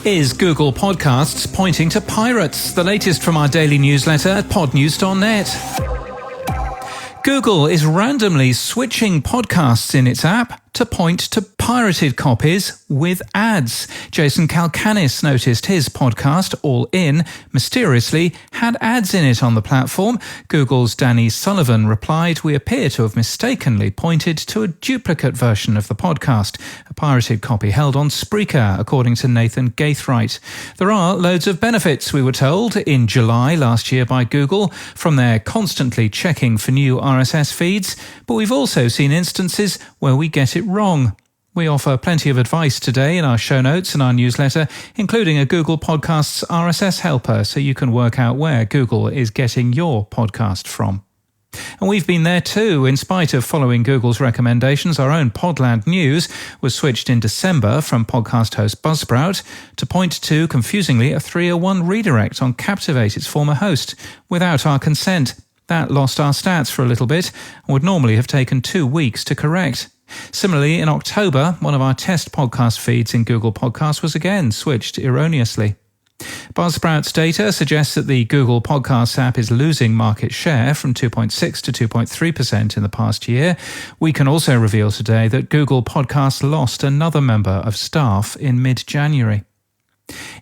Is Google Podcasts pointing to pirates? The latest from our daily newsletter at podnews.net. Google is randomly switching podcasts in its app to point to pirated copies with ads. Jason Calacanis noticed his podcast, All In, mysteriously had ads in it on the platform. Google's Danny Sullivan replied, "We appear to have mistakenly pointed to a duplicate version of the podcast, a pirated copy held on Spreaker," according to Nathan Gaithright. There are loads of benefits, we were told, in July last year by Google, from their constantly checking for new RSS feeds, but we've also seen instances where we get it wrong. We offer plenty of advice today in our show notes and our newsletter, including a Google Podcasts RSS helper, so you can work out where Google is getting your podcast from. And we've been there too. In spite of following Google's recommendations, our own Podland News was switched in December from podcast host Buzzsprout to point to, confusingly, a 301 redirect on Captivate, its former host, without our consent. That lost our stats for a little bit and would normally have taken 2 weeks to correct. Similarly, in October, one of our test podcast feeds in Google Podcasts was again switched erroneously. Buzzsprout's data suggests that the Google Podcasts app is losing market share from 2.6 to 2.3% in the past year. We can also reveal today that Google Podcasts lost another member of staff in mid-January.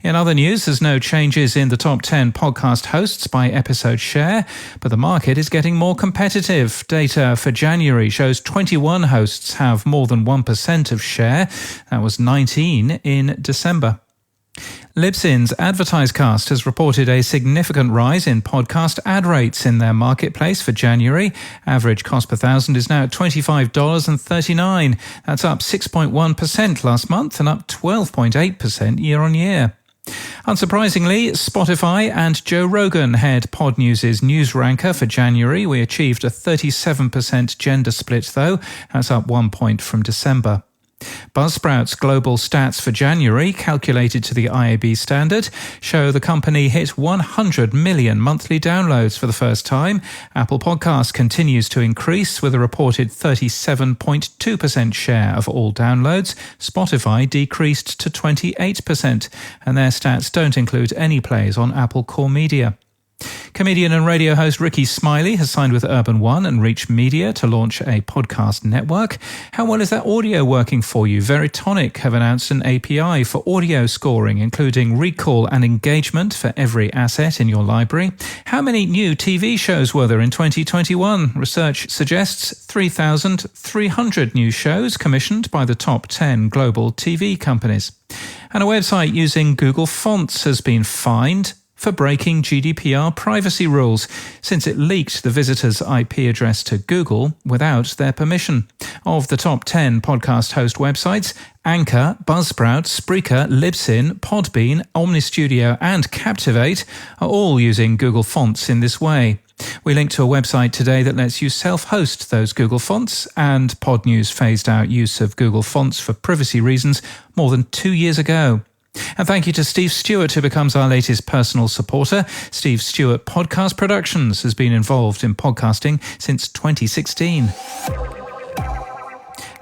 In other news, there's no changes in the top 10 podcast hosts by episode share, but the market is getting more competitive. Data for January shows 21 hosts have more than 1% of share. That was 19 in December. Libsyn's AdvertiseCast has reported a significant rise in podcast ad rates in their marketplace for January. Average cost per thousand is now at $25.39. That's up 6.1% last month and up 12.8% year on year. Unsurprisingly, Spotify and Joe Rogan head Podnews' news ranker for January. We achieved a 37% gender split though. That's up 1 point from December. Buzzsprout's global stats for January, calculated to the IAB standard, show the company hit 100 million monthly downloads for the first time. Apple Podcasts continues to increase with a reported 37.2% share of all downloads. Spotify decreased to 28%, and their stats don't include any plays on Apple Core Media. Comedian and radio host Ricky Smiley has signed with Urban One and Reach Media to launch a podcast network. How well is that audio working for you? Veritonic have announced an API for audio scoring, including recall and engagement for every asset in your library. How many new TV shows were there in 2021? Research suggests 3,300 new shows commissioned by the top 10 global TV companies. And a website using Google Fonts has been fined for breaking GDPR privacy rules, since it leaked the visitor's IP address to Google without their permission. Of the top 10 podcast host websites, Anchor, Buzzsprout, Spreaker, Libsyn, Podbean, OmniStudio and Captivate are all using Google Fonts in this way. We link to a website today that lets you self-host those Google Fonts, and Podnews phased out use of Google Fonts for privacy reasons more than 2 years ago. And thank you to Steve Stewart, who becomes our latest personal supporter. Steve Stewart Podcast Productions has been involved in podcasting since 2016.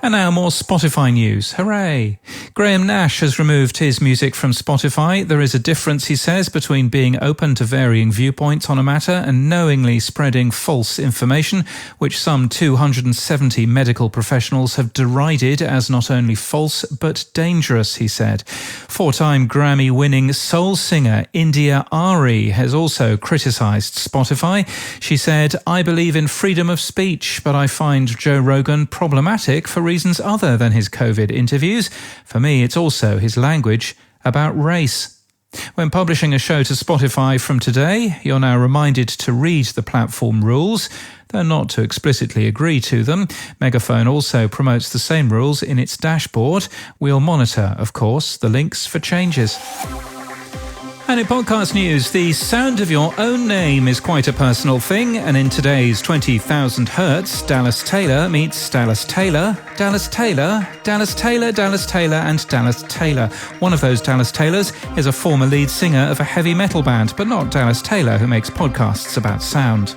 And now more Spotify news. Hooray! Graham Nash has removed his music from Spotify. There is a difference, he says, between being open to varying viewpoints on a matter and knowingly spreading false information, which some 270 medical professionals have derided as not only false but dangerous, he said. Four-time Grammy-winning soul singer India Ari has also criticised Spotify. She said, "I believe in freedom of speech, but I find Joe Rogan problematic for reasons other than his COVID interviews. For me, it's also his language about race." When publishing a show to Spotify from today, you're now reminded to read the platform rules, though not to explicitly agree to them. Megaphone also promotes the same rules in its dashboard. We'll monitor, of course, the links for changes. And in podcast news, the sound of your own name is quite a personal thing, and in today's 20,000 Hertz, Dallas Taylor meets Dallas Taylor, Dallas Taylor, Dallas Taylor, Dallas Taylor, and Dallas Taylor. One of those Dallas Taylors is a former lead singer of a heavy metal band, but not Dallas Taylor, who makes podcasts about sound.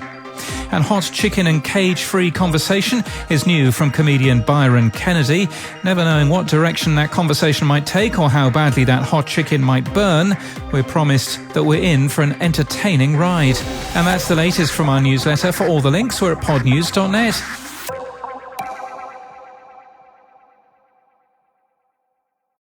And hot chicken and cage-free conversation is new from comedian Byron Kennedy. Never knowing what direction that conversation might take or how badly that hot chicken might burn, we're promised that we're in for an entertaining ride. And that's the latest from our newsletter. For all the links, we're at podnews.net.